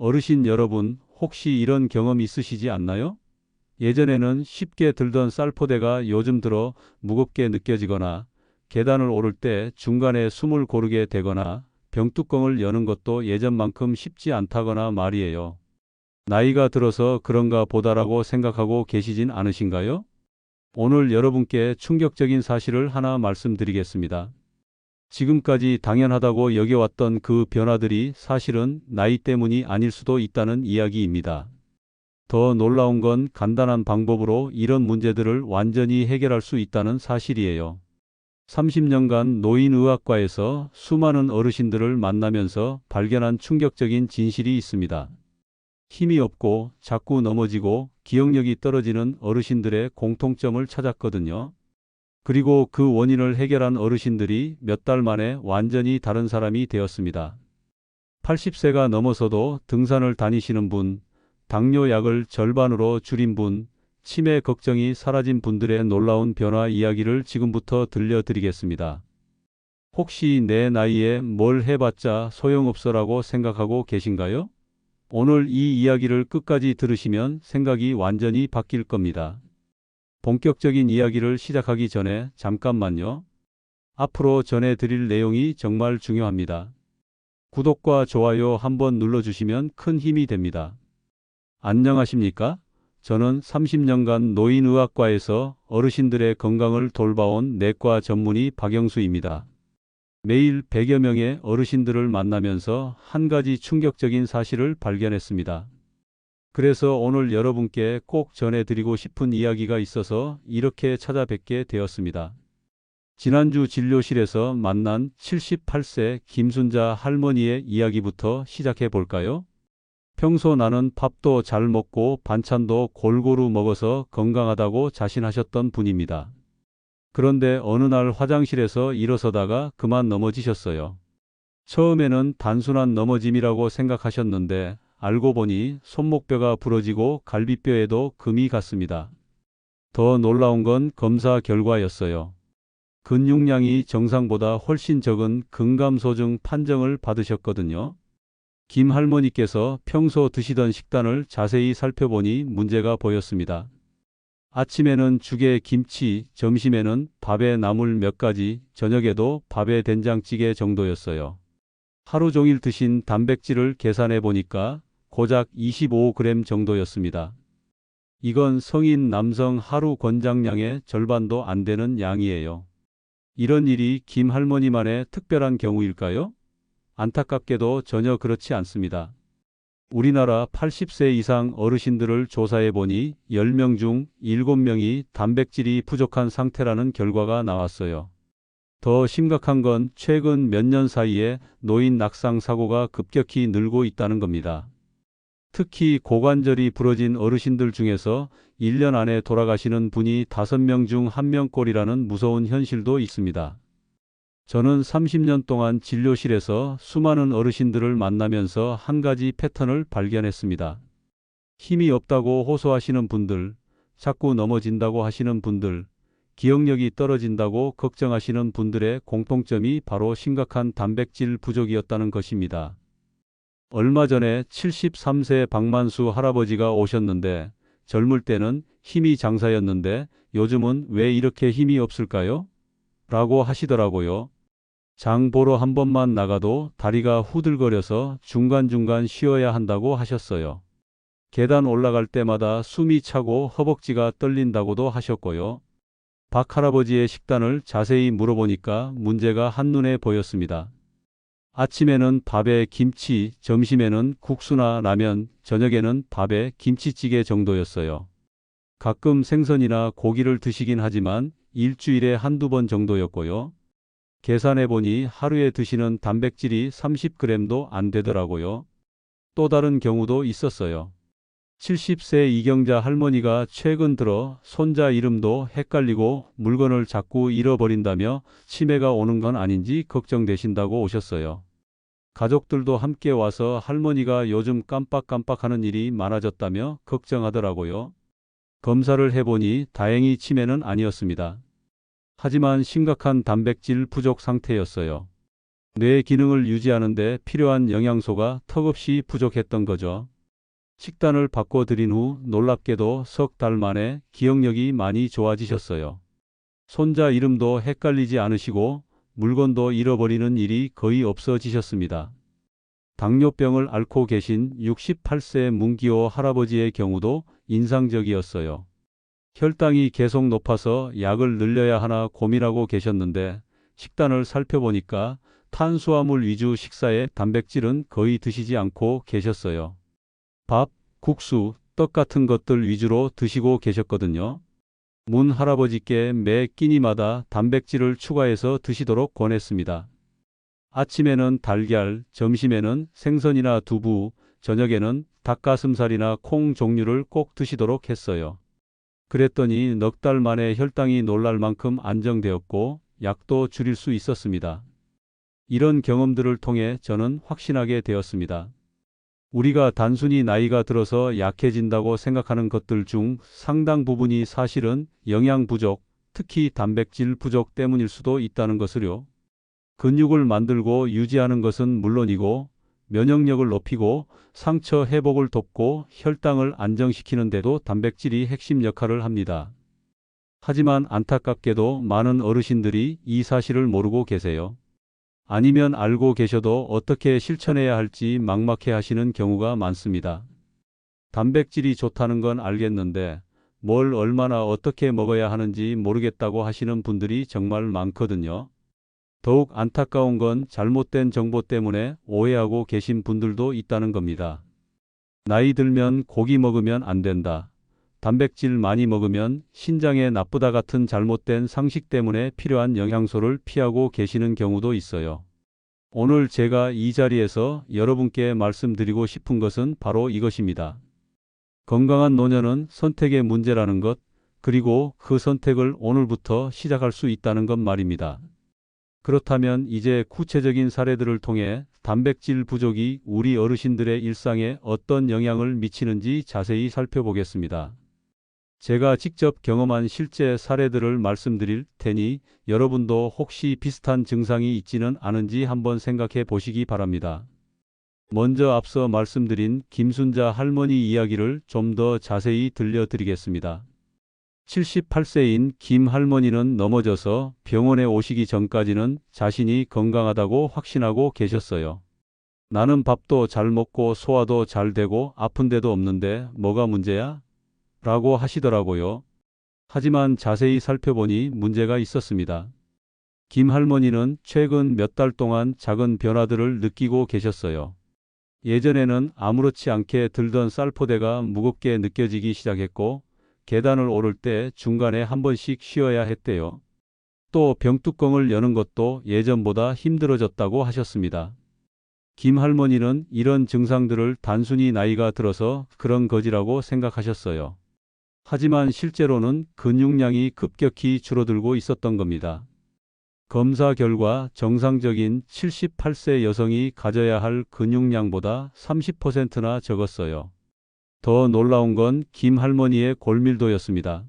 어르신 여러분, 혹시 이런 경험 있으시지 않나요? 예전에는 쉽게 들던 쌀포대가 요즘 들어 무겁게 느껴지거나 계단을 오를 때 중간에 숨을 고르게 되거나 병뚜껑을 여는 것도 예전만큼 쉽지 않다거나 말이에요. 나이가 들어서 그런가 보다라고 생각하고 계시진 않으신가요? 오늘 여러분께 충격적인 사실을 하나 말씀드리겠습니다. 지금까지 당연하다고 여겨왔던 그 변화들이 사실은 나이 때문이 아닐 수도 있다는 이야기입니다. 더 놀라운 건 간단한 방법으로 이런 문제들을 완전히 해결할 수 있다는 사실이에요. 30년간 노인의학과에서 수많은 어르신들을 만나면서 발견한 충격적인 진실이 있습니다. 힘이 없고 자꾸 넘어지고 기억력이 떨어지는 어르신들의 공통점을 찾았거든요. 그리고 그 원인을 해결한 어르신들이 몇 달 만에 완전히 다른 사람이 되었습니다. 80세가 넘어서도 등산을 다니시는 분, 당뇨약을 절반으로 줄인 분, 치매 걱정이 사라진 분들의 놀라운 변화 이야기를 지금부터 들려드리겠습니다. 혹시 내 나이에 뭘 해봤자 소용없어라고 생각하고 계신가요? 오늘 이 이야기를 끝까지 들으시면 생각이 완전히 바뀔 겁니다. 본격적인 이야기를 시작하기 전에 잠깐만요. 앞으로 전해드릴 내용이 정말 중요합니다. 구독과 좋아요 한번 눌러주시면 큰 힘이 됩니다. 안녕하십니까? 저는 30년간 노인의학과에서 어르신들의 건강을 돌봐온 내과 전문의 박영수입니다. 매일 100여 명의 어르신들을 만나면서 한 가지 충격적인 사실을 발견했습니다. 그래서 오늘 여러분께 꼭 전해드리고 싶은 이야기가 있어서 이렇게 찾아뵙게 되었습니다. 지난주 진료실에서 만난 78세 김순자 할머니의 이야기부터 시작해 볼까요? 평소 나는 밥도 잘 먹고 반찬도 골고루 먹어서 건강하다고 자신하셨던 분입니다. 그런데 어느 날 화장실에서 일어서다가 그만 넘어지셨어요. 처음에는 단순한 넘어짐이라고 생각하셨는데 알고 보니 손목뼈가 부러지고 갈비뼈에도 금이 갔습니다. 더 놀라운 건 검사 결과였어요. 근육량이 정상보다 훨씬 적은 근감소증 판정을 받으셨거든요. 김 할머니께서 평소 드시던 식단을 자세히 살펴보니 문제가 보였습니다. 아침에는 죽에 김치, 점심에는 밥에 나물 몇 가지, 저녁에도 밥에 된장찌개 정도였어요. 하루 종일 드신 단백질을 계산해 보니까 고작 25g 정도였습니다. 이건 성인 남성 하루 권장량의 절반도 안 되는 양이에요. 이런 일이 김 할머니만의 특별한 경우일까요? 안타깝게도 전혀 그렇지 않습니다. 우리나라 80세 이상 어르신들을 조사해 보니 10명 중 7명이 단백질이 부족한 상태라는 결과가 나왔어요. 더 심각한 건 최근 몇 년 사이에 노인 낙상 사고가 급격히 늘고 있다는 겁니다. 특히 고관절이 부러진 어르신들 중에서 1년 안에 돌아가시는 분이 5명 중 1명꼴이라는 무서운 현실도 있습니다. 저는 30년 동안 진료실에서 수많은 어르신들을 만나면서 한 가지 패턴을 발견했습니다. 힘이 없다고 호소하시는 분들, 자꾸 넘어진다고 하시는 분들, 기억력이 떨어진다고 걱정하시는 분들의 공통점이 바로 심각한 단백질 부족이었다는 것입니다. 얼마 전에 73세 박만수 할아버지가 오셨는데 젊을 때는 힘이 장사였는데 요즘은 왜 이렇게 힘이 없을까요? 라고 하시더라고요. 장 보러 한 번만 나가도 다리가 후들거려서 중간중간 쉬어야 한다고 하셨어요. 계단 올라갈 때마다 숨이 차고 허벅지가 떨린다고도 하셨고요. 박 할아버지의 식단을 자세히 물어보니까 문제가 한눈에 보였습니다. 아침에는 밥에 김치, 점심에는 국수나 라면, 저녁에는 밥에 김치찌개 정도였어요. 가끔 생선이나 고기를 드시긴 하지만 일주일에 한두 번 정도였고요. 계산해보니 하루에 드시는 단백질이 30g도 안 되더라고요. 또 다른 경우도 있었어요. 70세 이경자 할머니가 최근 들어 손자 이름도 헷갈리고 물건을 자꾸 잃어버린다며 치매가 오는 건 아닌지 걱정되신다고 오셨어요. 가족들도 함께 와서 할머니가 요즘 깜빡깜빡하는 일이 많아졌다며 걱정하더라고요. 검사를 해보니 다행히 치매는 아니었습니다. 하지만 심각한 단백질 부족 상태였어요. 뇌 기능을 유지하는 데 필요한 영양소가 턱없이 부족했던 거죠. 식단을 바꿔드린 후 놀랍게도 석 달 만에 기억력이 많이 좋아지셨어요. 손자 이름도 헷갈리지 않으시고 물건도 잃어버리는 일이 거의 없어지셨습니다. 당뇨병을 앓고 계신 68세 문기호 할아버지의 경우도 인상적이었어요. 혈당이 계속 높아서 약을 늘려야 하나 고민하고 계셨는데 식단을 살펴보니까 탄수화물 위주 식사에 단백질은 거의 드시지 않고 계셨어요. 밥, 국수, 떡 같은 것들 위주로 드시고 계셨거든요. 문 할아버지께 매 끼니마다 단백질을 추가해서 드시도록 권했습니다. 아침에는 달걀, 점심에는 생선이나 두부, 저녁에는 닭가슴살이나 콩 종류를 꼭 드시도록 했어요. 그랬더니 넉 달 만에 혈당이 놀랄 만큼 안정되었고 약도 줄일 수 있었습니다. 이런 경험들을 통해 저는 확신하게 되었습니다. 우리가 단순히 나이가 들어서 약해진다고 생각하는 것들 중 상당 부분이 사실은 영양 부족, 특히 단백질 부족 때문일 수도 있다는 것을요. 근육을 만들고 유지하는 것은 물론이고 면역력을 높이고 상처 회복을 돕고 혈당을 안정시키는 데도 단백질이 핵심 역할을 합니다. 하지만 안타깝게도 많은 어르신들이 이 사실을 모르고 계세요. 아니면 알고 계셔도 어떻게 실천해야 할지 막막해 하시는 경우가 많습니다. 단백질이 좋다는 건 알겠는데 뭘 얼마나 어떻게 먹어야 하는지 모르겠다고 하시는 분들이 정말 많거든요. 더욱 안타까운 건 잘못된 정보 때문에 오해하고 계신 분들도 있다는 겁니다. 나이 들면 고기 먹으면 안 된다. 단백질 많이 먹으면 신장에 나쁘다 같은 잘못된 상식 때문에 필요한 영양소를 피하고 계시는 경우도 있어요. 오늘 제가 이 자리에서 여러분께 말씀드리고 싶은 것은 바로 이것입니다. 건강한 노년은 선택의 문제라는 것, 그리고 그 선택을 오늘부터 시작할 수 있다는 것 말입니다. 그렇다면 이제 구체적인 사례들을 통해 단백질 부족이 우리 어르신들의 일상에 어떤 영향을 미치는지 자세히 살펴보겠습니다. 제가 직접 경험한 실제 사례들을 말씀드릴 테니 여러분도 혹시 비슷한 증상이 있지는 않은지 한번 생각해 보시기 바랍니다. 먼저 앞서 말씀드린 김순자 할머니 이야기를 좀 더 자세히 들려드리겠습니다. 78세인 김 할머니는 넘어져서 병원에 오시기 전까지는 자신이 건강하다고 확신하고 계셨어요. 나는 밥도 잘 먹고 소화도 잘 되고 아픈 데도 없는데 뭐가 문제야? 라고 하시더라고요. 하지만 자세히 살펴보니 문제가 있었습니다. 김 할머니는 최근 몇 달 동안 작은 변화들을 느끼고 계셨어요. 예전에는 아무렇지 않게 들던 쌀포대가 무겁게 느껴지기 시작했고 계단을 오를 때 중간에 한 번씩 쉬어야 했대요. 또 병뚜껑을 여는 것도 예전보다 힘들어졌다고 하셨습니다. 김 할머니는 이런 증상들을 단순히 나이가 들어서 그런 거지라고 생각하셨어요. 하지만 실제로는 근육량이 급격히 줄어들고 있었던 겁니다. 검사 결과 정상적인 78세 여성이 가져야 할 근육량보다 30%나 적었어요. 더 놀라운 건 김 할머니의 골밀도였습니다.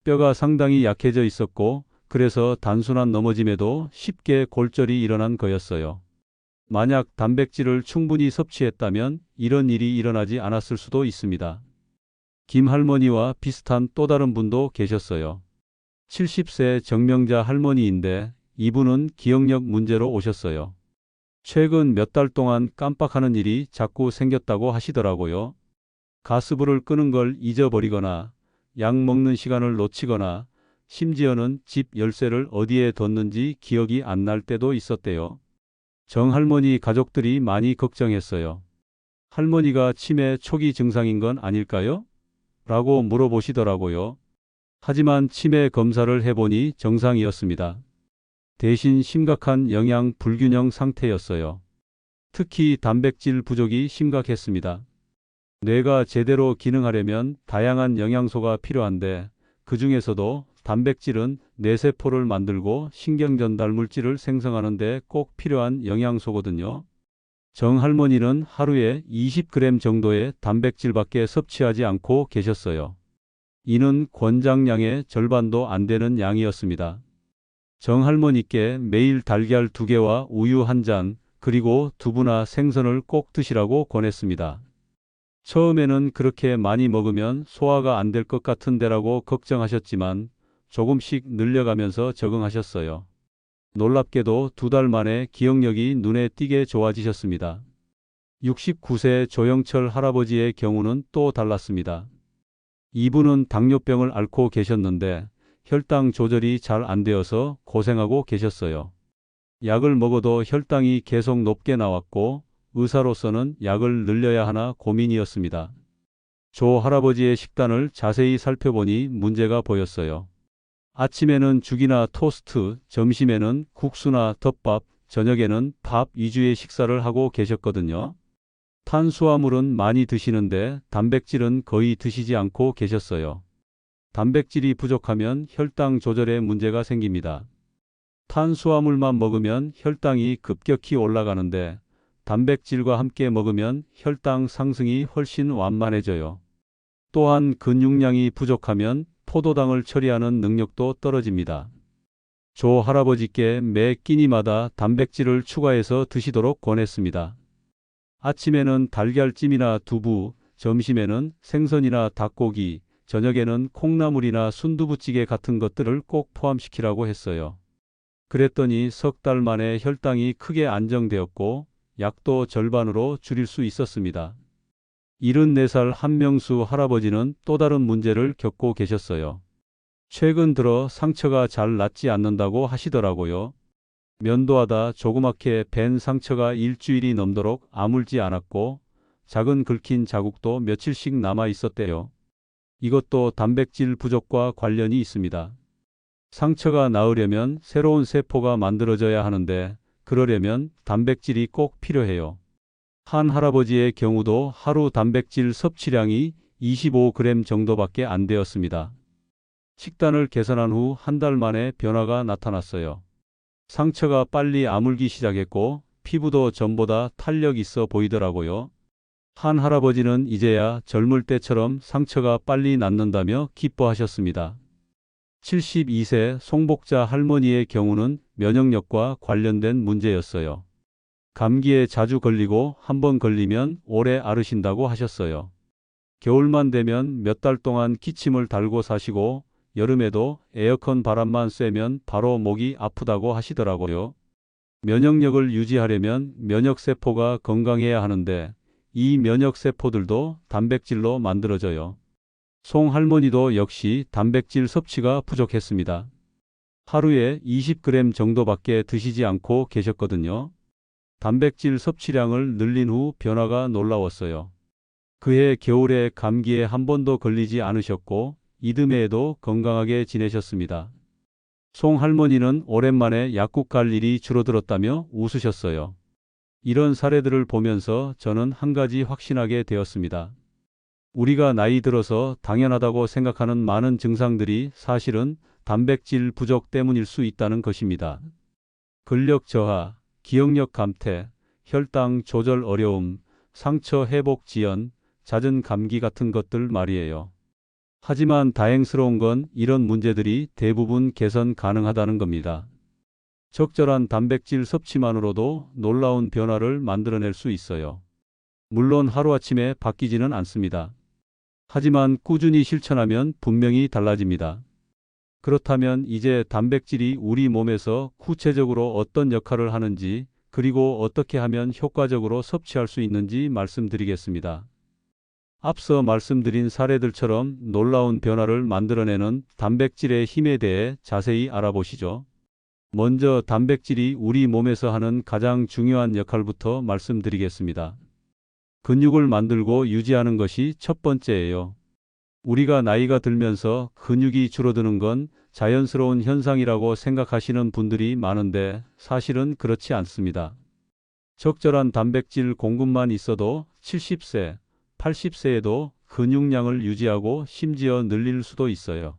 뼈가 상당히 약해져 있었고 그래서 단순한 넘어짐에도 쉽게 골절이 일어난 거였어요. 만약 단백질을 충분히 섭취했다면 이런 일이 일어나지 않았을 수도 있습니다. 김 할머니와 비슷한 또 다른 분도 계셨어요. 70세 정명자 할머니인데 이분은 기억력 문제로 오셨어요. 최근 몇 달 동안 깜빡하는 일이 자꾸 생겼다고 하시더라고요. 가스불을 끄는 걸 잊어버리거나 약 먹는 시간을 놓치거나 심지어는 집 열쇠를 어디에 뒀는지 기억이 안 날 때도 있었대요. 정할머니 가족들이 많이 걱정했어요. 할머니가 치매 초기 증상인 건 아닐까요? 라고 물어보시더라고요. 하지만 치매 검사를 해보니 정상이었습니다. 대신 심각한 영양 불균형 상태였어요. 특히 단백질 부족이 심각했습니다. 뇌가 제대로 기능하려면 다양한 영양소가 필요한데 그 중에서도 단백질은 뇌세포를 만들고 신경전달 물질을 생성하는 데 꼭 필요한 영양소거든요. 정할머니는 하루에 20g 정도의 단백질밖에 섭취하지 않고 계셨어요. 이는 권장량의 절반도 안 되는 양이었습니다. 정할머니께 매일 달걀 2개와 우유 1잔, 그리고 두부나 생선을 꼭 드시라고 권했습니다. 처음에는 그렇게 많이 먹으면 소화가 안 될 것 같은데라고 걱정하셨지만 조금씩 늘려가면서 적응하셨어요. 놀랍게도 2달 만에 기억력이 눈에 띄게 좋아지셨습니다. 69세 조영철 할아버지의 경우는 또 달랐습니다. 이분은 당뇨병을 앓고 계셨는데 혈당 조절이 잘 안 되어서 고생하고 계셨어요. 약을 먹어도 혈당이 계속 높게 나왔고 의사로서는 약을 늘려야 하나 고민이었습니다. 조 할아버지의 식단을 자세히 살펴보니 문제가 보였어요. 아침에는 죽이나 토스트, 점심에는 국수나 덮밥, 저녁에는 밥 위주의 식사를 하고 계셨거든요. 탄수화물은 많이 드시는데 단백질은 거의 드시지 않고 계셨어요. 단백질이 부족하면 혈당 조절에 문제가 생깁니다. 탄수화물만 먹으면 혈당이 급격히 올라가는데 단백질과 함께 먹으면 혈당 상승이 훨씬 완만해져요. 또한 근육량이 부족하면 포도당을 처리하는 능력도 떨어집니다. 조 할아버지께 매 끼니마다 단백질을 추가해서 드시도록 권했습니다. 아침에는 달걀찜이나 두부, 점심에는 생선이나 닭고기, 저녁에는 콩나물이나 순두부찌개 같은 것들을 꼭 포함시키라고 했어요. 그랬더니 3달 만에 혈당이 크게 안정되었고 약도 절반으로 줄일 수 있었습니다. 74살 한명수 할아버지는 또 다른 문제를 겪고 계셨어요. 최근 들어 상처가 잘 낫지 않는다고 하시더라고요. 면도하다 조그맣게 벤 상처가 일주일이 넘도록 아물지 않았고 작은 긁힌 자국도 며칠씩 남아 있었대요. 이것도 단백질 부족과 관련이 있습니다. 상처가 나으려면 새로운 세포가 만들어져야 하는데 그러려면 단백질이 꼭 필요해요. 한 할아버지의 경우도 하루 단백질 섭취량이 25g 정도밖에 안 되었습니다. 식단을 개선한 후 1달 만에 변화가 나타났어요. 상처가 빨리 아물기 시작했고 피부도 전보다 탄력 있어 보이더라고요. 한 할아버지는 이제야 젊을 때처럼 상처가 빨리 낫는다며 기뻐하셨습니다. 72세 송복자 할머니의 경우는 면역력과 관련된 문제였어요. 감기에 자주 걸리고 한번 걸리면 오래 앓으신다고 하셨어요. 겨울만 되면 몇 달 동안 기침을 달고 사시고 여름에도 에어컨 바람만 쐬면 바로 목이 아프다고 하시더라고요. 면역력을 유지하려면 면역세포가 건강해야 하는데 이 면역세포들도 단백질로 만들어져요. 송 할머니도 역시 단백질 섭취가 부족했습니다. 하루에 20g 정도밖에 드시지 않고 계셨거든요. 단백질 섭취량을 늘린 후 변화가 놀라웠어요. 그해 겨울에 감기에 한 번도 걸리지 않으셨고 이듬해에도 건강하게 지내셨습니다. 송 할머니는 오랜만에 약국 갈 일이 줄어들었다며 웃으셨어요. 이런 사례들을 보면서 저는 한 가지 확신하게 되었습니다. 우리가 나이 들어서 당연하다고 생각하는 많은 증상들이 사실은 단백질 부족 때문일 수 있다는 것입니다. 근력 저하, 기억력 감퇴, 혈당 조절 어려움, 상처 회복 지연, 잦은 감기 같은 것들 말이에요. 하지만 다행스러운 건 이런 문제들이 대부분 개선 가능하다는 겁니다. 적절한 단백질 섭취만으로도 놀라운 변화를 만들어낼 수 있어요. 물론 하루아침에 바뀌지는 않습니다. 하지만 꾸준히 실천하면 분명히 달라집니다. 그렇다면 이제 단백질이 우리 몸에서 구체적으로 어떤 역할을 하는지 그리고 어떻게 하면 효과적으로 섭취할 수 있는지 말씀드리겠습니다. 앞서 말씀드린 사례들처럼 놀라운 변화를 만들어내는 단백질의 힘에 대해 자세히 알아보시죠. 먼저 단백질이 우리 몸에서 하는 가장 중요한 역할부터 말씀드리겠습니다. 근육을 만들고 유지하는 것이 첫 번째예요. 우리가 나이가 들면서 근육이 줄어드는 건 자연스러운 현상이라고 생각하시는 분들이 많은데 사실은 그렇지 않습니다. 적절한 단백질 공급만 있어도 70세, 80세에도 근육량을 유지하고 심지어 늘릴 수도 있어요.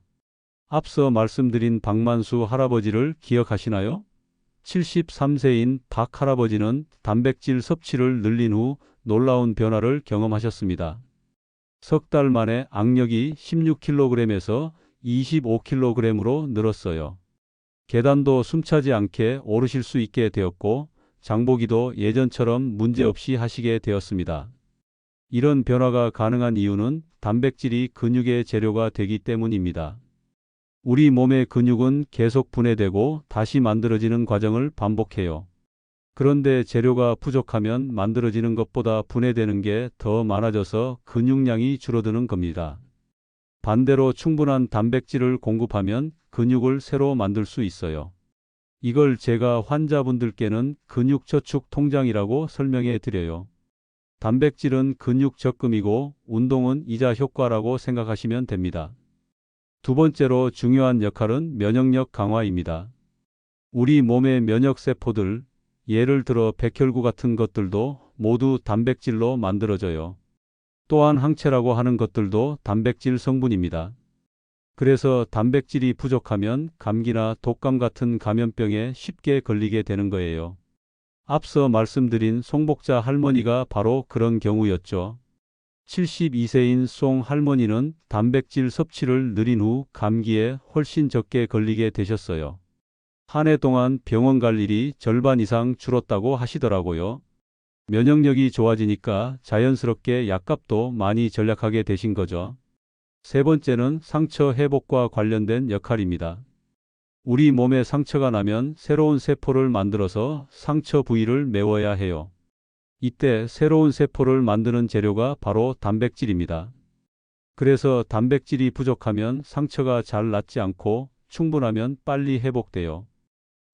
앞서 말씀드린 박만수 할아버지를 기억하시나요? 73세인 박 할아버지는 단백질 섭취를 늘린 후 놀라운 변화를 경험하셨습니다. 3달 만에 악력이 16kg에서 25kg으로 늘었어요. 계단도 숨차지 않게 오르실 수 있게 되었고 장보기도 예전처럼 문제없이 하시게 되었습니다. 이런 변화가 가능한 이유는 단백질이 근육의 재료가 되기 때문입니다. 우리 몸의 근육은 계속 분해되고 다시 만들어지는 과정을 반복해요. 그런데 재료가 부족하면 만들어지는 것보다 분해되는 게 더 많아져서 근육량이 줄어드는 겁니다. 반대로 충분한 단백질을 공급하면 근육을 새로 만들 수 있어요. 이걸 제가 환자분들께는 근육 저축 통장이라고 설명해 드려요. 단백질은 근육 적금이고 운동은 이자 효과라고 생각하시면 됩니다. 두 번째로 중요한 역할은 면역력 강화입니다. 우리 몸의 면역세포들, 예를 들어 백혈구 같은 것들도 모두 단백질로 만들어져요. 또한 항체라고 하는 것들도 단백질 성분입니다. 그래서 단백질이 부족하면 감기나 독감 같은 감염병에 쉽게 걸리게 되는 거예요. 앞서 말씀드린 송복자 할머니가 바로 그런 경우였죠. 72세인 송 할머니는 단백질 섭취를 늘린 후 감기에 훨씬 적게 걸리게 되셨어요. 한 해 동안 병원 갈 일이 절반 이상 줄었다고 하시더라고요. 면역력이 좋아지니까 자연스럽게 약값도 많이 절약하게 되신 거죠. 세 번째는 상처 회복과 관련된 역할입니다. 우리 몸에 상처가 나면 새로운 세포를 만들어서 상처 부위를 메워야 해요. 이때 새로운 세포를 만드는 재료가 바로 단백질입니다. 그래서 단백질이 부족하면 상처가 잘 낫지 않고 충분하면 빨리 회복돼요.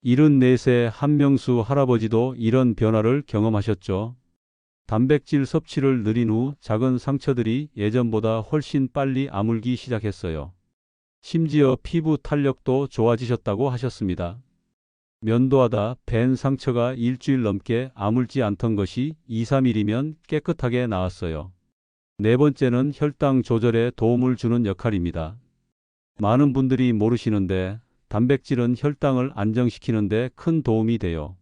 74세 한명수 할아버지도 이런 변화를 경험하셨죠. 단백질 섭취를 늘린 후 작은 상처들이 예전보다 훨씬 빨리 아물기 시작했어요. 심지어 피부 탄력도 좋아지셨다고 하셨습니다. 면도하다 벤 상처가 일주일 넘게 아물지 않던 것이 2, 3일이면 깨끗하게 나았어요. 네 번째는 혈당 조절에 도움을 주는 역할입니다. 많은 분들이 모르시는데 단백질은 혈당을 안정시키는 데 큰 도움이 돼요.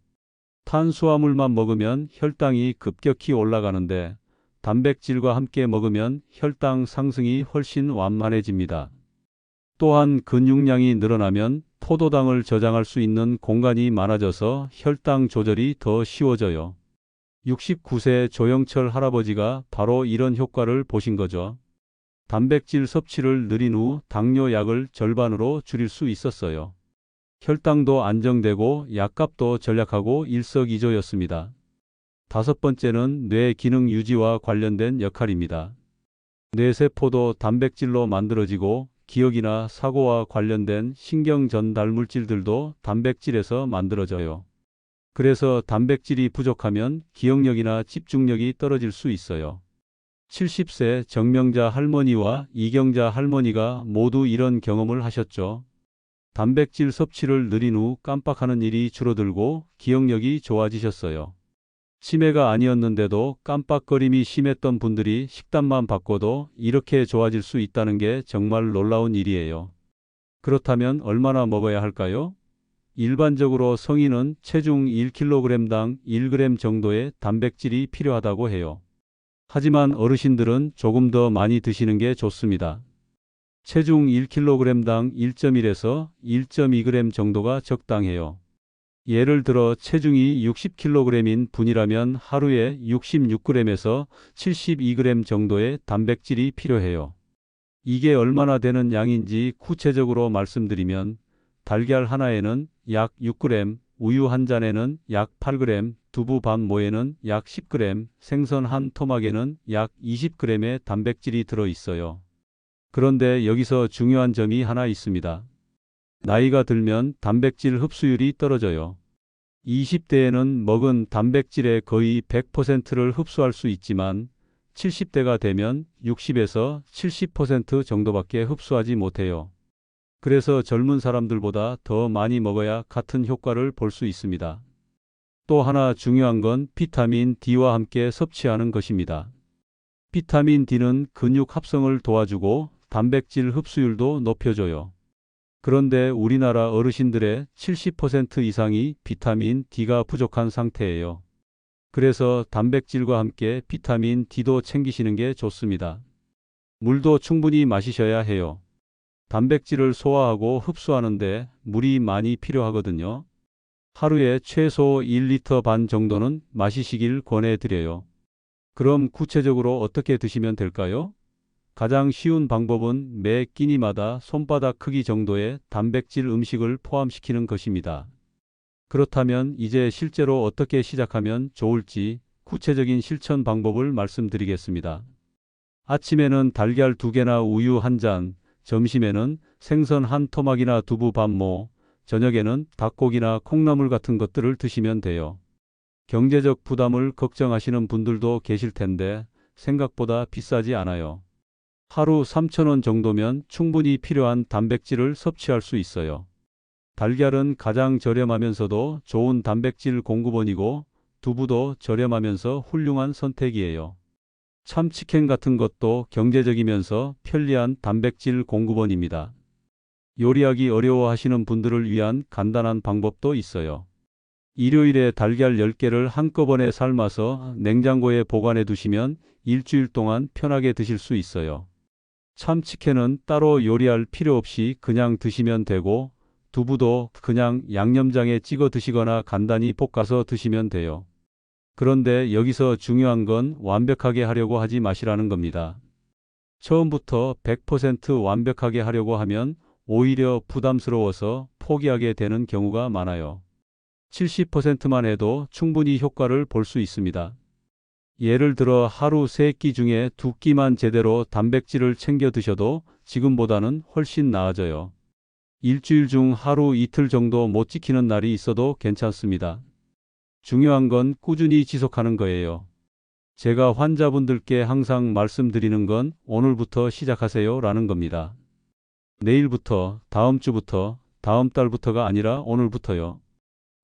탄수화물만 먹으면 혈당이 급격히 올라가는데 단백질과 함께 먹으면 혈당 상승이 훨씬 완만해집니다. 또한 근육량이 늘어나면 포도당을 저장할 수 있는 공간이 많아져서 혈당 조절이 더 쉬워져요. 69세 조영철 할아버지가 바로 이런 효과를 보신 거죠. 단백질 섭취를 늘린 후 당뇨약을 절반으로 줄일 수 있었어요. 혈당도 안정되고 약값도 절약하고 일석이조였습니다. 다섯 번째는 뇌 기능 유지와 관련된 역할입니다. 뇌세포도 단백질로 만들어지고 기억이나 사고와 관련된 신경 전달 물질들도 단백질에서 만들어져요. 그래서 단백질이 부족하면 기억력이나 집중력이 떨어질 수 있어요. 70세 정명자 할머니와 이경자 할머니가 모두 이런 경험을 하셨죠. 단백질 섭취를 늘린 후 깜빡하는 일이 줄어들고 기억력이 좋아지셨어요. 치매가 아니었는데도 깜빡거림이 심했던 분들이 식단만 바꿔도 이렇게 좋아질 수 있다는 게 정말 놀라운 일이에요. 그렇다면 얼마나 먹어야 할까요? 일반적으로 성인은 체중 1kg당 1g 정도의 단백질이 필요하다고 해요. 하지만 어르신들은 조금 더 많이 드시는 게 좋습니다. 체중 1kg당 1.1에서 1.2g 정도가 적당해요. 예를 들어 체중이 60kg인 분이라면 하루에 66g에서 72g 정도의 단백질이 필요해요. 이게 얼마나 되는 양인지 구체적으로 말씀드리면 달걀 하나에는 약 6g, 우유 한 잔에는 약 8g, 두부 반 모에는 약 10g, 생선 한 토막에는 약 20g의 단백질이 들어 있어요. 그런데 여기서 중요한 점이 하나 있습니다. 나이가 들면 단백질 흡수율이 떨어져요. 20대에는 먹은 단백질의 거의 100%를 흡수할 수 있지만 70대가 되면 60에서 70% 정도밖에 흡수하지 못해요. 그래서 젊은 사람들보다 더 많이 먹어야 같은 효과를 볼 수 있습니다. 또 하나 중요한 건 비타민 D와 함께 섭취하는 것입니다. 비타민 D는 근육 합성을 도와주고 단백질 흡수율도 높여줘요. 그런데 우리나라 어르신들의 70% 이상이 비타민 D가 부족한 상태예요. 그래서 단백질과 함께 비타민 D도 챙기시는 게 좋습니다. 물도 충분히 마시셔야 해요. 단백질을 소화하고 흡수하는데 물이 많이 필요하거든요. 하루에 최소 1리터 반 정도는 마시시길 권해드려요. 그럼 구체적으로 어떻게 드시면 될까요? 가장 쉬운 방법은 매 끼니마다 손바닥 크기 정도의 단백질 음식을 포함시키는 것입니다. 그렇다면 이제 실제로 어떻게 시작하면 좋을지 구체적인 실천 방법을 말씀드리겠습니다. 아침에는 달걀 2개나 우유 1잔, 점심에는 생선 한 토막이나 두부 반모, 저녁에는 닭고기나 콩나물 같은 것들을 드시면 돼요. 경제적 부담을 걱정하시는 분들도 계실 텐데 생각보다 비싸지 않아요. 하루 3,000원 정도면 충분히 필요한 단백질을 섭취할 수 있어요. 달걀은 가장 저렴하면서도 좋은 단백질 공급원이고 두부도 저렴하면서 훌륭한 선택이에요. 참치캔 같은 것도 경제적이면서 편리한 단백질 공급원입니다. 요리하기 어려워하시는 분들을 위한 간단한 방법도 있어요. 일요일에 달걀 10개를 한꺼번에 삶아서 냉장고에 보관해 두시면 일주일 동안 편하게 드실 수 있어요. 참치캔은 따로 요리할 필요 없이 그냥 드시면 되고 두부도 그냥 양념장에 찍어 드시거나 간단히 볶아서 드시면 돼요. 그런데 여기서 중요한 건 완벽하게 하려고 하지 마시라는 겁니다. 처음부터 100% 완벽하게 하려고 하면 오히려 부담스러워서 포기하게 되는 경우가 많아요. 70%만 해도 충분히 효과를 볼 수 있습니다. 예를 들어 하루 3끼 중에 2끼만 제대로 단백질을 챙겨 드셔도 지금보다는 훨씬 나아져요. 일주일 중 하루 이틀 정도 못 지키는 날이 있어도 괜찮습니다. 중요한 건 꾸준히 지속하는 거예요. 제가 환자분들께 항상 말씀드리는 건 오늘부터 시작하세요 라는 겁니다. 내일부터, 다음 주부터, 다음 달부터가 아니라 오늘부터요.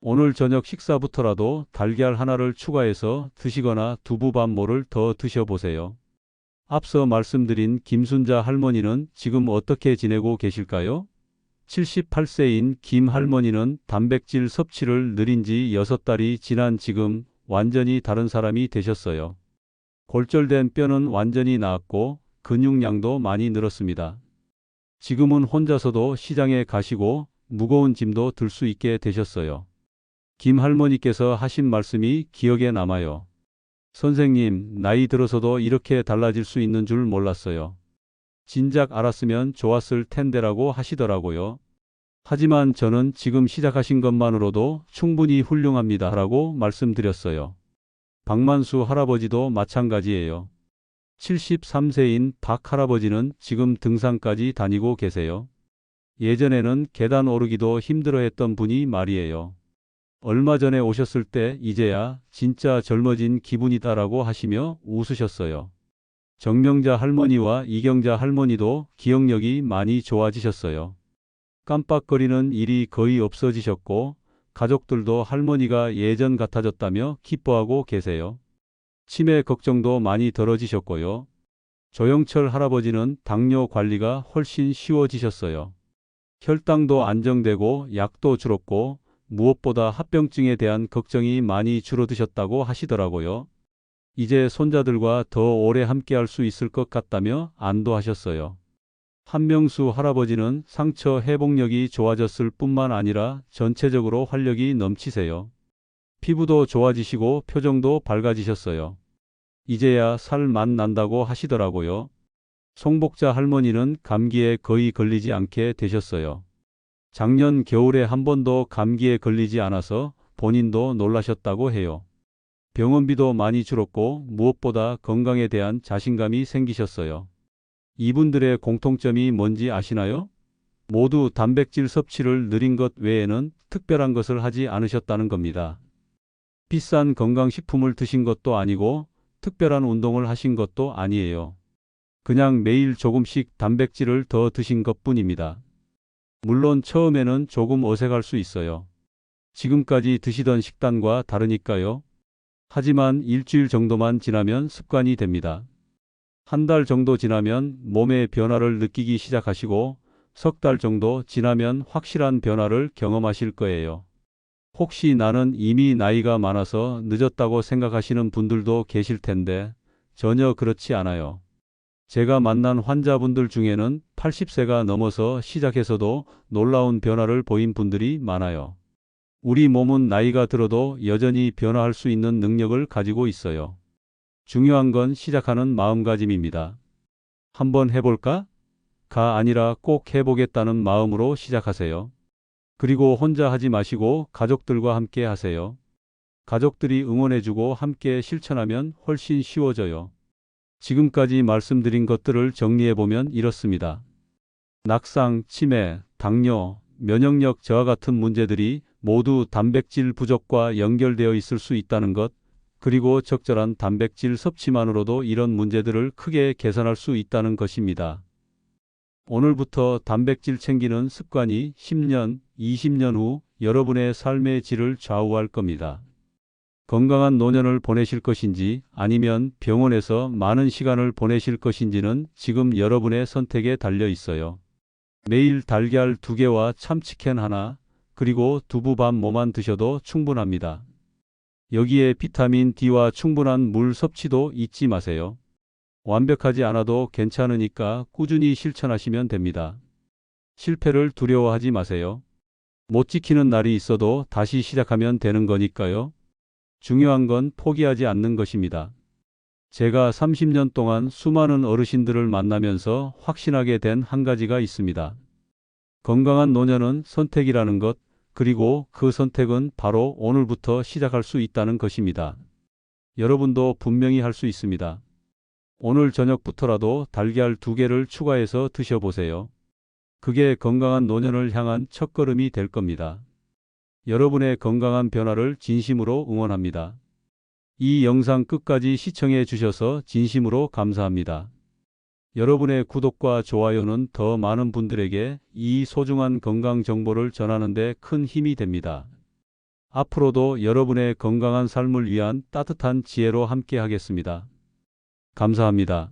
오늘 저녁 식사부터라도 달걀 하나를 추가해서 드시거나 두부반모를 더 드셔보세요. 앞서 말씀드린 김순자 할머니는 지금 어떻게 지내고 계실까요? 78세인 김 할머니는 단백질 섭취를 늘린 지 6달이 지난 지금 완전히 다른 사람이 되셨어요. 골절된 뼈는 완전히 나았고 근육량도 많이 늘었습니다. 지금은 혼자서도 시장에 가시고 무거운 짐도 들 수 있게 되셨어요. 김 할머니께서 하신 말씀이 기억에 남아요. 선생님, 나이 들어서도 이렇게 달라질 수 있는 줄 몰랐어요. 진작 알았으면 좋았을 텐데라고 하시더라고요. 하지만 저는 지금 시작하신 것만으로도 충분히 훌륭합니다 라고 말씀드렸어요. 박만수 할아버지도 마찬가지예요. 73세인 박 할아버지는 지금 등산까지 다니고 계세요. 예전에는 계단 오르기도 힘들어했던 분이 말이에요. 얼마 전에 오셨을 때 이제야 진짜 젊어진 기분이다라고 하시며 웃으셨어요. 정명자 할머니와 이경자 할머니도 기억력이 많이 좋아지셨어요. 깜빡거리는 일이 거의 없어지셨고 가족들도 할머니가 예전 같아졌다며 기뻐하고 계세요. 치매 걱정도 많이 덜어지셨고요. 조영철 할아버지는 당뇨 관리가 훨씬 쉬워지셨어요. 혈당도 안정되고 약도 줄었고 무엇보다 합병증에 대한 걱정이 많이 줄어드셨다고 하시더라고요. 이제 손자들과 더 오래 함께할 수 있을 것 같다며 안도하셨어요. 한명수 할아버지는 상처 회복력이 좋아졌을 뿐만 아니라 전체적으로 활력이 넘치세요. 피부도 좋아지시고 표정도 밝아지셨어요. 이제야 살 맛 난다고 하시더라고요. 송복자 할머니는 감기에 거의 걸리지 않게 되셨어요. 작년 겨울에 한 번도 감기에 걸리지 않아서 본인도 놀라셨다고 해요. 병원비도 많이 줄었고 무엇보다 건강에 대한 자신감이 생기셨어요. 이분들의 공통점이 뭔지 아시나요? 모두 단백질 섭취를 늘린 것 외에는 특별한 것을 하지 않으셨다는 겁니다. 비싼 건강식품을 드신 것도 아니고 특별한 운동을 하신 것도 아니에요. 그냥 매일 조금씩 단백질을 더 드신 것뿐입니다. 물론 처음에는 조금 어색할 수 있어요. 지금까지 드시던 식단과 다르니까요. 하지만 일주일 정도만 지나면 습관이 됩니다. 한 달 정도 지나면 몸의 변화를 느끼기 시작하시고 석 달 정도 지나면 확실한 변화를 경험하실 거예요. 혹시 나는 이미 나이가 많아서 늦었다고 생각하시는 분들도 계실 텐데 전혀 그렇지 않아요. 제가 만난 환자분들 중에는 80세가 넘어서 시작해서도 놀라운 변화를 보인 분들이 많아요. 우리 몸은 나이가 들어도 여전히 변화할 수 있는 능력을 가지고 있어요. 중요한 건 시작하는 마음가짐입니다. 한번 해볼까? 가 아니라 꼭 해보겠다는 마음으로 시작하세요. 그리고 혼자 하지 마시고 가족들과 함께 하세요. 가족들이 응원해주고 함께 실천하면 훨씬 쉬워져요. 지금까지 말씀드린 것들을 정리해보면 이렇습니다. 낙상, 치매, 당뇨, 면역력 저하 같은 문제들이 모두 단백질 부족과 연결되어 있을 수 있다는 것, 그리고 적절한 단백질 섭취만으로도 이런 문제들을 크게 개선할 수 있다는 것입니다. 오늘부터 단백질 챙기는 습관이 10년, 20년 후 여러분의 삶의 질을 좌우할 겁니다. 건강한 노년을 보내실 것인지 아니면 병원에서 많은 시간을 보내실 것인지는 지금 여러분의 선택에 달려 있어요. 매일 달걀 2개와 참치캔 하나, 그리고 두부밥 뭐만 드셔도 충분합니다. 여기에 비타민 D와 충분한 물 섭취도 잊지 마세요. 완벽하지 않아도 괜찮으니까 꾸준히 실천하시면 됩니다. 실패를 두려워하지 마세요. 못 지키는 날이 있어도 다시 시작하면 되는 거니까요. 중요한 건 포기하지 않는 것입니다. 제가 30년 동안 수많은 어르신들을 만나면서 확신하게 된 한 가지가 있습니다. 건강한 노년은 선택이라는 것, 그리고 그 선택은 바로 오늘부터 시작할 수 있다는 것입니다. 여러분도 분명히 할 수 있습니다. 오늘 저녁부터라도 달걀 2개를 추가해서 드셔보세요. 그게 건강한 노년을 향한 첫걸음이 될 겁니다. 여러분의 건강한 변화를 진심으로 응원합니다. 이 영상 끝까지 시청해 주셔서 진심으로 감사합니다. 여러분의 구독과 좋아요는 더 많은 분들에게 이 소중한 건강 정보를 전하는 데 큰 힘이 됩니다. 앞으로도 여러분의 건강한 삶을 위한 따뜻한 지혜로 함께 하겠습니다. 감사합니다.